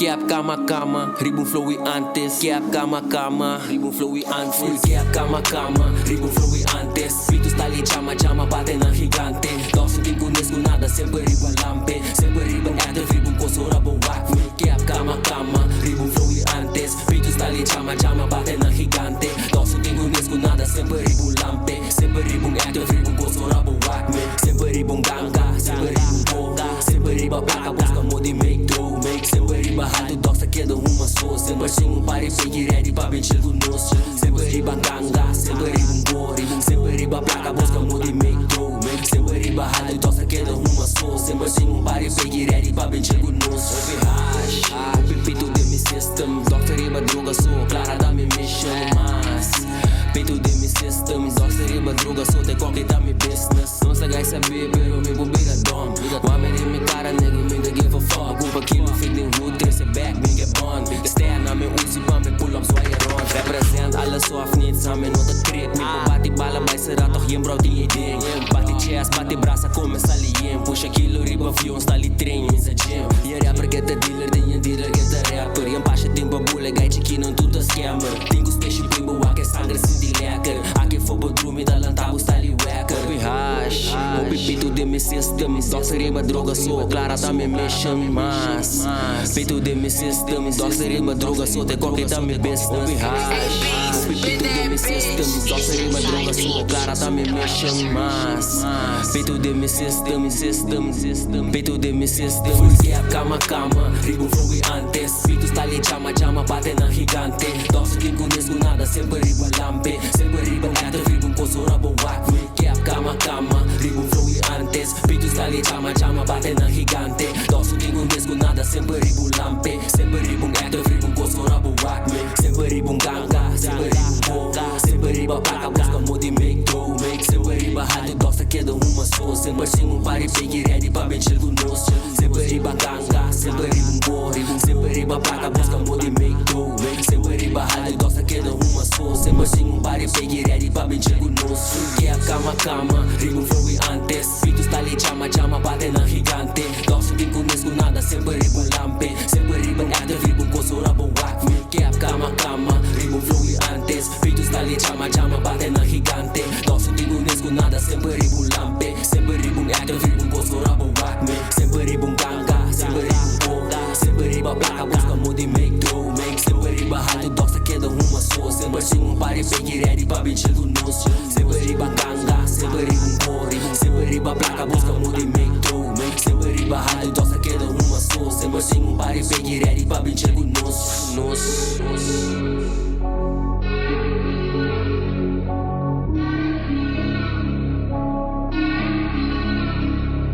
Cap cama, ribbon flow e antes. Cap cama, ribbon flow e antes. Full cap cama, ribbon flow e antes. Pitu está ali, chama, bate na gigante. Doce tem conheço nada, sempre riba lampe. Sempre riba active, ribbon cosora bo whack me. Cap cama, ribbon flow e antes. Pitu está ali, chama, bate na gigante. Doce tem conheço nada, sempre riba lampe. Sempre riba active, ribbon cosora bo whack me. Sempre riba ganga, sempre riba boga. Sempre riba placa, busca modo e make dough. Sempre riba rato, doxa queda uma só. Sempre assim pare, pegue ready pra bem chego nos. Sempre riba ganga, sempre riba bore. Sempre riba placa, busca modo e make dough. Sempre riba rato, doxa queda uma só. Sempre assim pare, pegue ready pra bem chego nos. Hash, pipito de mi system. Doxa riba droga, sou clara da mi mission. Mas pito de mi system. Doxa riba droga, sou te qualquer da mi business. Não se gai saber, pero me bobeira dom. Wame de mi cara, nigga, me da give a fuck. Culpa kilo, feeling hood, trace back, me get bond. Stand na me uzi, pa me pull up, zwaai rond. Represent alles zo af, niet samen, not a creek. Me po bati bala, bij ze raad toch geen brouw die je ding. Bati chest, bati brasa, come sali jem. Push a kilo, riba avion, stali train, in zijn gym. Je rapper get a dealer, dan je dealer get a rapper. Je pasje timpa bule, gai chiki, non tudo scammer. Tingo special bimbo, wake sangre, sinti lekker. Ake fobo drumi, dalan tabu, stali wacker. Opi hash, opi pito de mi system. Doxa riba droga, sou clara da mi mission. Mas pito de mi system. Doxa riba droga, sou te qualquer da mi business. Opi hash, opi pito de mi system. Doxa riba droga, sou clara da mi mission. Mas pito de mi system. Pito de mi system. Full cap cama, ribbon flow e antes. Pito está ali, chama, bate na gigante. Doxa quem conheço nada, sempre riba lampe. Sempre riba active, ribbon cosora bo whack me. Cap cama, ribbon flow e antes. Pito está ali, chama, bate na gigante. Doxa quem conheço nada, sempre riba lampe. Sempre riba active, ribbon cosora bo whack me. Sempre riba ganga, sempre riba boga. Sempre riba placa, busca modo e make dough. Sempre riba rato, doxa queda uma só. Sempre assim pare, pegue ready pra bem chego nos. Sempre riba ganga, sempre riba bore. Sempre riba placa, busca modo e make dough. Sempre riba rato, doxa queda uma só. Sempre assim pare, pegue ready pra bem chego nos. Cap cama, ribbon flow e antes. Pito está ali, chama, bate na gigante. Doxa quem conheço nada, sempre riba lampe. Sempre riba active, ribbon cosora bo whack me. Cap cama, ribbon flow e antes. Pito está ali, chama, bate na gigante. Doxa quem conheço nada, sempre riba lampe. Sempre riba active, ribbon cosora bo whack me. Sempre riba ganga, sempre riba boga. Sempre riba placa, busca modo e make dough. Sempre riba rato, doxa queda uma só. Sempre assim pare, pegue ready pra bem chego nos. Sempre riba ganga, sempre riba bore. Sempre riba placa, busca modo e make dough. Sempre riba rato, doxa queda uma só. Sempre assim pare, pegue ready pra bem chego nos.